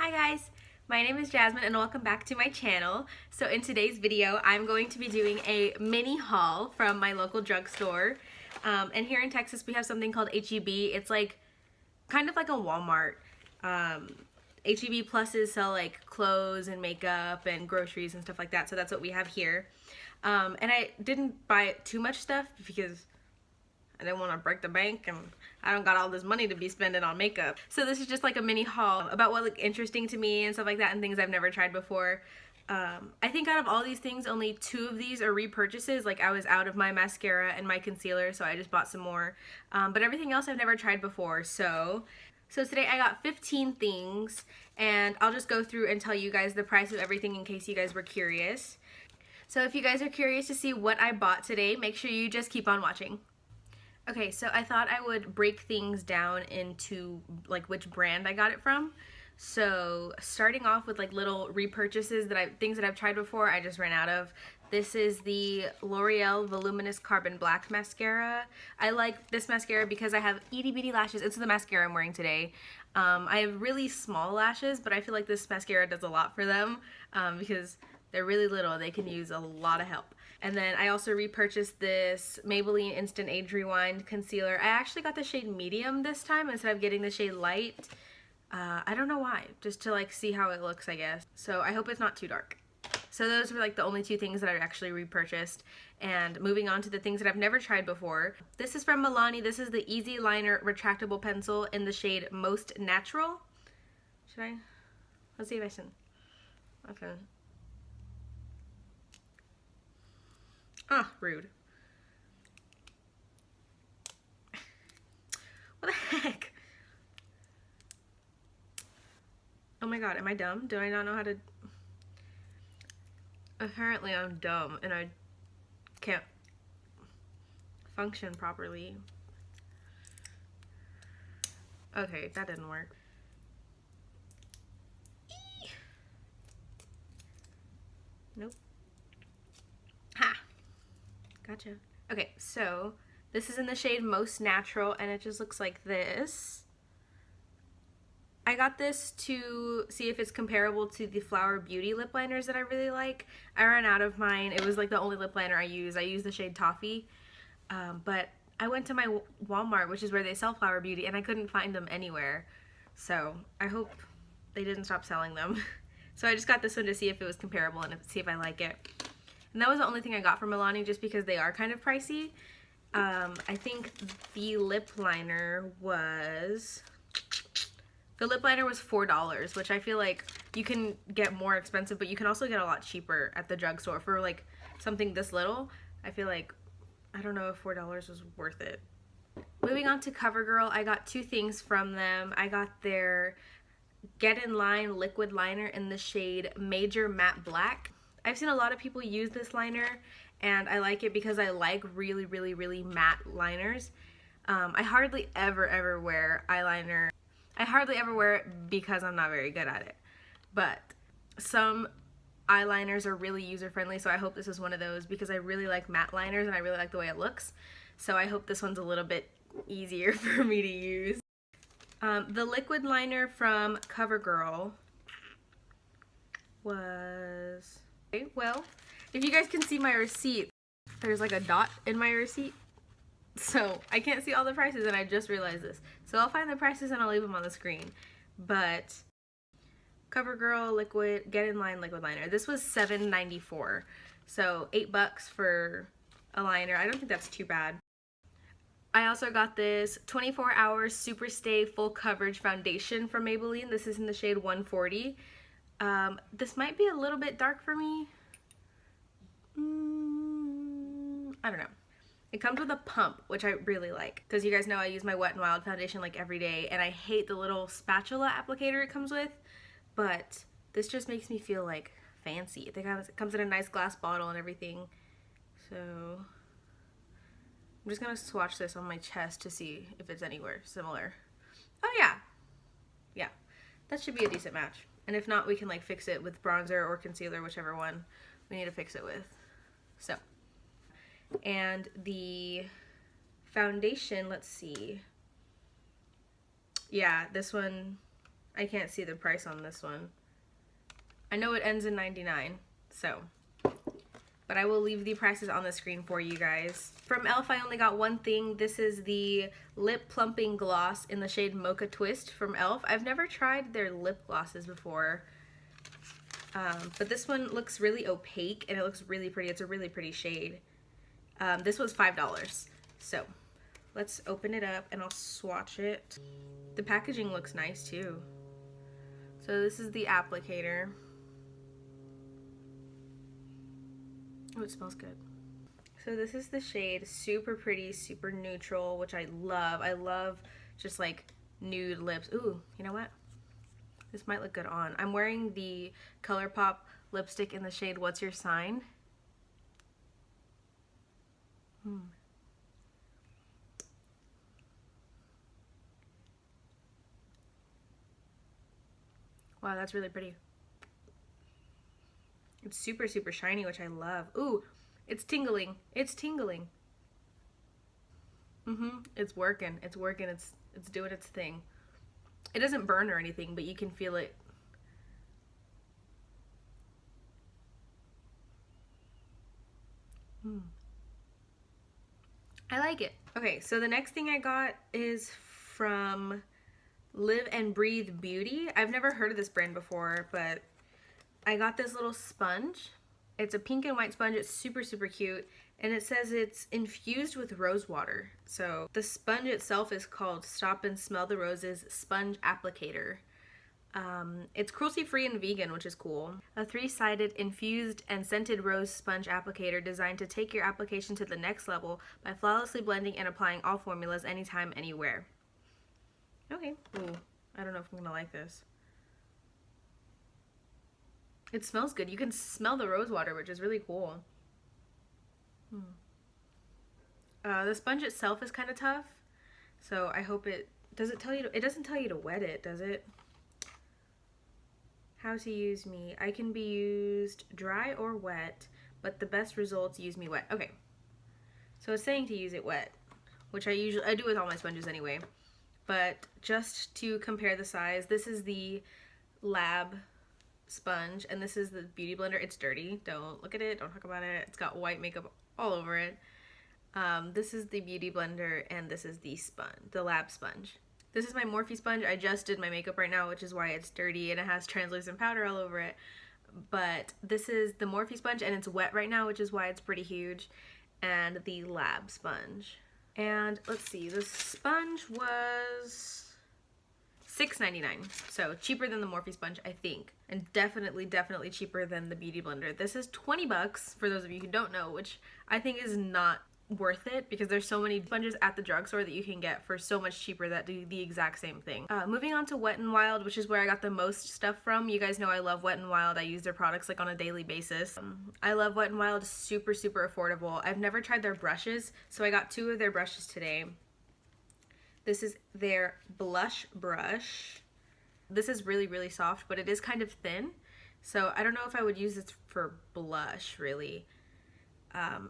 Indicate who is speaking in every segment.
Speaker 1: Hi guys, my name is Jasmine and welcome back to my channel. So in today's video, I'm going to be doing a mini haul from my local drugstore. And here in Texas, we have something called H-E-B. It's like kind of like a Walmart. H-E-B Pluses sell like clothes and makeup and groceries and stuff like that. So that's what we have here. And I didn't buy too much stuff because I didn't want to break the bank and I don't got all this money to be spending on makeup. So this is just like a mini haul about what looked interesting to me and stuff like that and things I've never tried before. I think out of all these things, only 2 of these are repurchases. Like I was out of my mascara and my concealer, so I just bought some more. But everything else I've never tried before. So today I got 15 things and I'll just go through and tell you guys the price of everything in case you guys were curious. So if you guys are curious to see what I bought today, make sure you just keep on watching. Okay, so I thought I would break things down into like which brand I got it from. So starting off with like little repurchases things that I've tried before, I just ran out of. This is the L'Oreal Voluminous Carbon Black Mascara. I like this mascara because I have itty bitty lashes. It's the mascara I'm wearing today. I have really small lashes, but I feel like this mascara does a lot for them because they're really little. They can use a lot of help. And then I also repurchased this Maybelline Instant Age Rewind Concealer. I actually got the shade medium this time instead of getting the shade light. I don't know why, just to like see how it looks, I guess. So I hope it's not too dark. So those were like the only 2 things that I actually repurchased. And moving on to the things that I've never tried before. This is from Milani. This is the Easy Liner Retractable Pencil in the shade Most Natural. Should I? Let's see if I can. Okay. Ah, rude. What the heck? Oh my god, am I dumb? Do I not know how to... Apparently I'm dumb and I can't function properly. Okay, that didn't work. Nope. Ha! Gotcha. Okay, so this is in the shade Most Natural and it just looks like this. I got this to see if it's comparable to the Flower Beauty lip liners that I really like. I ran out of mine. It was like the only lip liner I used. I used the shade Toffee, but I went to my Walmart, which is where they sell Flower Beauty, and I couldn't find them anywhere. So I hope they didn't stop selling them. So I just got this one to see if it was comparable and see if I like it. And that was the only thing I got from Milani just because they are kind of pricey. I think the lip liner was... The lip liner was $4, which I feel like you can get more expensive, but you can also get a lot cheaper at the drugstore for like something this little. I feel like, I don't know if $4 was worth it. Moving on to CoverGirl, I got 2 things from them. I got their Get In Line liquid liner in the shade Major Matte Black. I've seen a lot of people use this liner and I like it because I like really, really, really matte liners. I hardly ever wear eyeliner. I hardly ever wear it because I'm not very good at it. But some eyeliners are really user-friendly, so I hope this is one of those because I really like matte liners and I really like the way it looks. So I hope this one's a little bit easier for me to use. The liquid liner from CoverGirl was... Okay, well, if you guys can see my receipt, there's like a dot in my receipt. So I can't see all the prices and I just realized this. So I'll find the prices and I'll leave them on the screen. But CoverGirl liquid, Get In Line liquid liner. This was $7.94. So $8 for a liner. I don't think that's too bad. I also got this 24 Hours Super Stay Full Coverage Foundation from Maybelline. This is in the shade 140. This might be a little bit dark for me. I don't know. It comes with a pump, which I really like. Because you guys know I use my Wet n Wild foundation like every day. And I hate the little spatula applicator it comes with. But this just makes me feel like fancy. It comes in a nice glass bottle and everything. So I'm just going to swatch this on my chest to see if it's anywhere similar. Oh yeah. Yeah. That should be a decent match. And if not, we can like fix it with bronzer or concealer, whichever one we need to fix it with. So. And the foundation, let's see. Yeah, this one I can't see the price on this one. I know it ends in 99, so. But I will leave the prices on the screen for you guys. From e.l.f. I only got one thing. This is the Lip Plumping Gloss in the shade Mocha Twist from e.l.f. I've never tried their lip glosses before. But this one looks really opaque and it looks really pretty. It's a really pretty shade. This was $5. So let's open it up and I'll swatch it. The packaging looks nice too. So this is the applicator. Oh, it smells good. So this is the shade Super Pretty, Super Neutral, which I love. I love just like nude lips. Ooh, you know what? This might look good on. I'm wearing the ColourPop lipstick in the shade What's Your Sign? Wow, that's really pretty. It's super, super shiny, which I love. Ooh, it's tingling. It's tingling. It's working. It's working. It's doing its thing. It doesn't burn or anything, but you can feel it. I like it. Okay, so the next thing I got is from Live and Breathe Beauty. I've never heard of this brand before, but I got this little sponge. It's a pink and white sponge. It's super, super cute. And it says it's infused with rose water. So the sponge itself is called Stop and Smell the Roses Sponge Applicator. It's cruelty-free and vegan, which is cool. A 3-sided infused and scented rose sponge applicator designed to take your application to the next level by flawlessly blending and applying all formulas anytime, anywhere. Okay. Ooh, I don't know if I'm gonna like this. It smells good. You can smell the rose water, which is really cool. The sponge itself is kind of tough, so I hope it doesn't tell you to, it doesn't tell you to wet it, does it? How to use me. I can be used dry or wet, but the best results use me wet. Okay. So it's saying to use it wet, which I do with all my sponges anyway. But just to compare the size, this is the Lab sponge and this is the Beauty Blender. It's dirty. Don't look at it. Don't talk about it. It's got white makeup all over it. This is the Beauty Blender and this is the sponge, the Lab sponge. This is my Morphe sponge. I just did my makeup right now, which is why it's dirty and it has translucent powder all over it. But this is the Morphe sponge and it's wet right now, which is why it's pretty huge. And the Lab sponge. And let's see, the sponge was $6.99, so cheaper than the Morphe sponge, I think, and definitely cheaper than the Beauty Blender. This is 20 bucks for those of you who don't know, which I think is not worth it because there's so many sponges at the drugstore that you can get for so much cheaper that do the exact same thing. Moving on to Wet n Wild, which is where I got the most stuff from. You guys know I love Wet n Wild. I use their products like on a daily basis. I love Wet n Wild. Super, super affordable. I've never tried their brushes, so I got 2 of their brushes today. This is their blush brush. This is really, really soft, but it is kind of thin, so I don't know if I would use this for blush, really.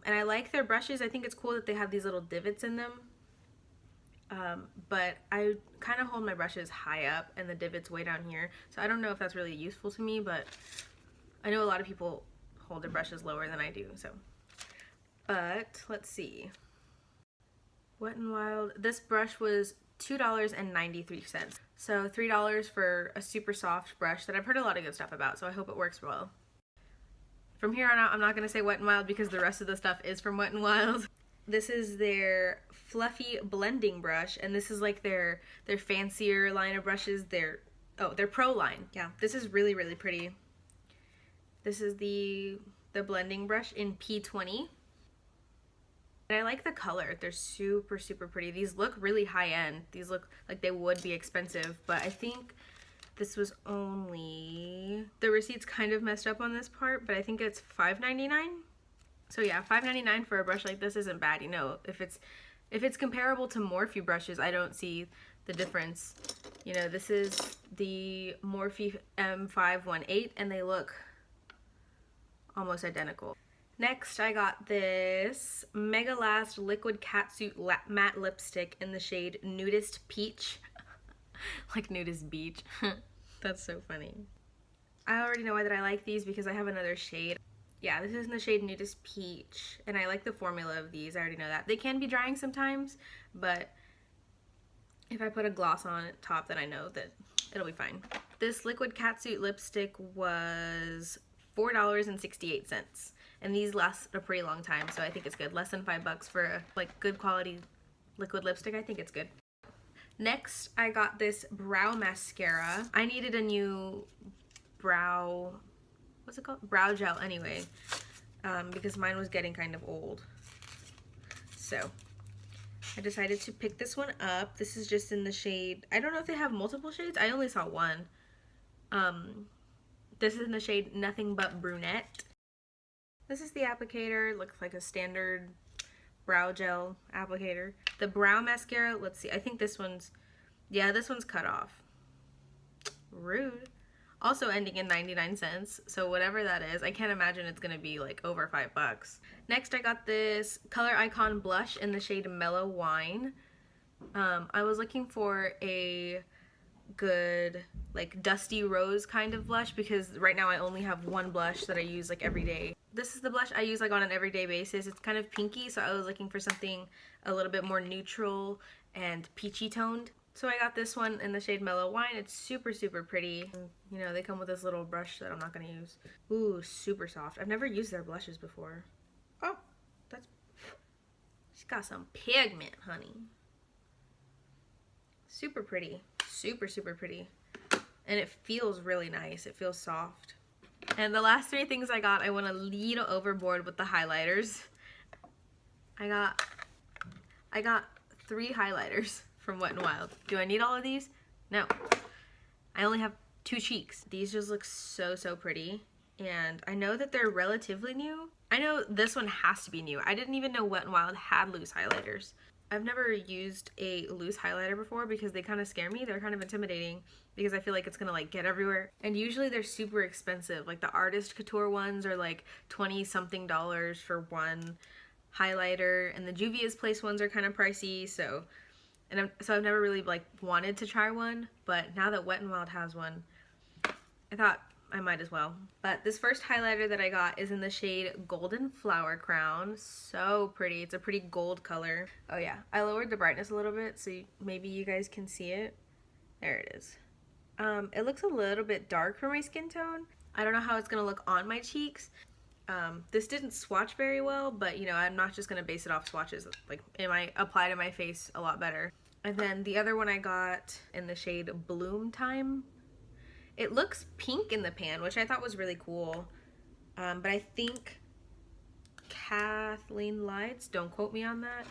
Speaker 1: And I like their brushes. I think it's cool that they have these little divots in them. But I kind of hold my brushes high up and the divots way down here. So I don't know if that's really useful to me, but I know a lot of people hold their brushes lower than I do, so. But let's see. Wet n Wild. This brush was $2.93. So $3 for a super soft brush that I've heard a lot of good stuff about, so I hope it works well. From here on out, I'm not going to say Wet n Wild because the rest of the stuff is from Wet n Wild. This is their fluffy blending brush, and this is like their fancier line of brushes. Their pro line. Yeah, this is really, really pretty. This is the blending brush in P20. And I like the color. They're super, super pretty. These look really high-end. These look like they would be expensive, but I think this was only, the receipt's kind of messed up on this part, but I think it's $5.99. So yeah, $5.99 for a brush like this isn't bad. You know, if it's comparable to Morphe brushes, I don't see the difference. You know, this is the Morphe M518 and they look almost identical. Next, I got this Mega Last Liquid Catsuit Matte Lipstick in the shade Nudist Peach. Like Nudist Beach. That's so funny. I already know why that I like these because I have another shade. Yeah, this is in the shade Nudist Peach, and I like the formula of these. I already know that. They can be drying sometimes, but if I put a gloss on top, then I know that it'll be fine. This liquid catsuit lipstick was $4.68, and these last a pretty long time, so I think it's good. Less than $5 for a like good quality liquid lipstick. I think it's good. Next, I got this brow mascara. I needed a new brow, what's it called? Brow gel anyway, because mine was getting kind of old. So I decided to pick this one up. This is just in the shade, I don't know if they have multiple shades. I only saw one. This is in the shade Nothing But Brunette. This is the applicator. Looks like a standard brow gel applicator. The brow mascara, let's see. I think this one's, yeah, this one's cut off. Rude. Also ending in 99 cents, so whatever that is, I can't imagine it's gonna be like over $5. Next, I got this Color Icon blush in the shade Mellow Wine. I was looking for a good like dusty rose kind of blush because right now I only have one blush that I use like every day. This is the blush I use like on an everyday basis. It's kind of pinky, so I was looking for something a little bit more neutral and peachy toned. So I got this one in the shade Mellow Wine. It's super, super pretty. You know, they come with this little brush that I'm not going to use. Ooh, super soft. I've never used their blushes before. Oh, that's... She's got some pigment, honey. Super pretty. Super, super pretty. And it feels really nice. It feels soft. And the last three things I got, I went a little overboard with the highlighters. I got 3 highlighters from Wet n Wild. Do I need all of these? No. I only have 2 cheeks. These just look so, so pretty. And I know that they're relatively new. I know this one has to be new. I didn't even know Wet n Wild had loose highlighters. I've never used a loose highlighter before because they kind of scare me. They're kind of intimidating because I feel like it's gonna like get everywhere. And usually they're super expensive. Like the Artist Couture ones are like 20 something dollars for one highlighter, and the Juvia's Place ones are kind of pricey. So I've never really like wanted to try one, but now that Wet n Wild has one, I thought I might as well. But this first highlighter that I got is in the shade Golden Flower Crown. So pretty. It's a pretty gold color. Oh yeah, I lowered the brightness a little bit so maybe you guys can see it. There it is. It looks a little bit dark for my skin tone. I don't know how it's gonna look on my cheeks. This didn't swatch very well, but you know, I'm not just gonna base it off swatches. Like, it might apply to my face a lot better. And then the other one I got in the shade Bloom Time. It looks pink in the pan, which I thought was really cool. But I think Kathleen Lights, don't quote me on that,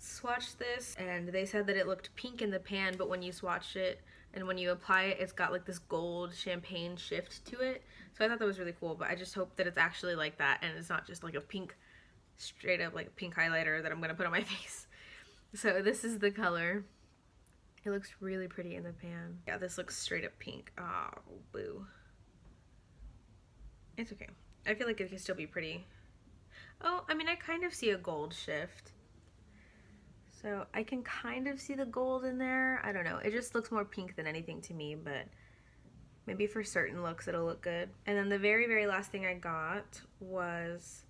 Speaker 1: swatched this, and they said that it looked pink in the pan, but when you swatch it and when you apply it, it's got like this gold champagne shift to it. So I thought that was really cool, but I just hope that it's actually like that and it's not just like a pink, straight up like a pink highlighter that I'm gonna put on my face. So this is the color. It looks really pretty in the pan. Yeah, this looks straight up pink. Oh, boo. It's okay. I feel like it can still be pretty. Oh, I mean, I kind of see a gold shift. So I can kind of see the gold in there. I don't know. It just looks more pink than anything to me, but maybe for certain looks it'll look good. And then the very, very last thing I got was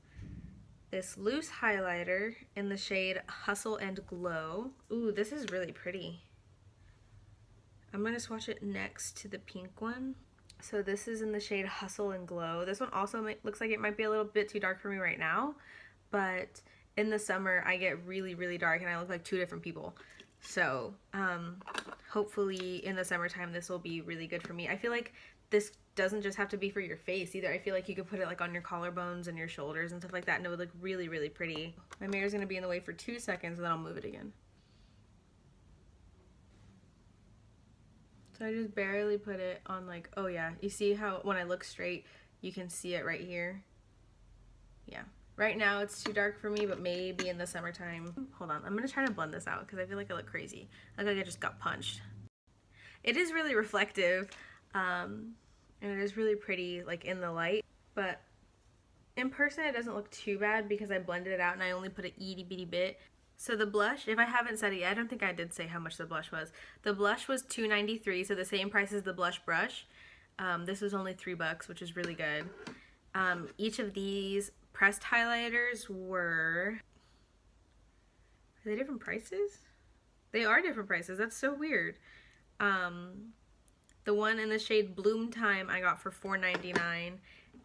Speaker 1: this loose highlighter in the shade Hustle and Glow. Ooh, this is really pretty. I'm going to swatch it next to the pink one. So this is in the shade Hustle and Glow. This one also looks like it might be a little bit too dark for me right now, but in the summer I get really, really dark and I look like 2 different people. So hopefully in the summertime this will be really good for me. I feel like this doesn't just have to be for your face either. I feel like you could put it like on your collarbones and your shoulders and stuff like that, and it would look really, really pretty. My mirror's going to be in the way for 2 seconds and then I'll move it again. So I just barely put it on, like, oh yeah, you see how when I look straight, you can see it right here? Yeah. Right now it's too dark for me, but maybe in the summertime. Hold on, I'm gonna try to blend this out because I feel like I look crazy. I look like I just got punched. It is really reflective, and it is really pretty, like, in the light, but in person it doesn't look too bad because I blended it out and I only put an itty bitty bit. So the blush, if I haven't said it yet, I don't think I did say how much the blush was. The blush was $2.93, so the same price as the blush brush. This was only $3, which is really good. Each of these pressed highlighters were... Are they different prices? They are different prices. That's so weird. The one in the shade Bloom Time I got for $4.99.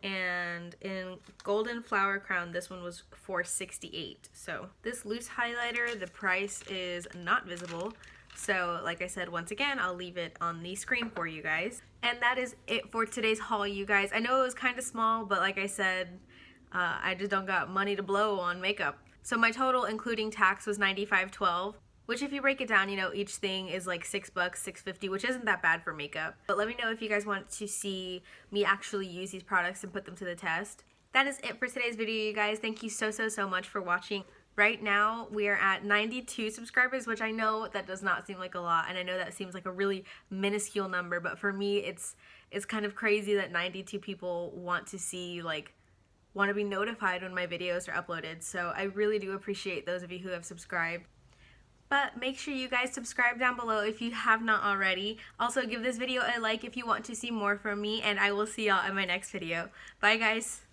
Speaker 1: And in Golden Flower Crown, this one was $4.68. So this loose highlighter, the price is not visible. So like I said, once again, I'll leave it on the screen for you guys. And that is it for today's haul, you guys. I know it was kind of small, but like I said, I just don't got money to blow on makeup. So my total, including tax, was $95.12. Which if you break it down, you know, each thing is like $6, $6.50, which isn't that bad for makeup. But let me know if you guys want to see me actually use these products and put them to the test. That is it for today's video, you guys. Thank you so much for watching. Right now, we are at 92 subscribers, which I know that does not seem like a lot, and I know that seems like a really minuscule number, but for me, it's kind of crazy that 92 people want to be notified when my videos are uploaded. So I really do appreciate those of you who have subscribed. But make sure you guys subscribe down below if you have not already. Also, give this video a like if you want to see more from me, and I will see y'all in my next video. Bye, guys.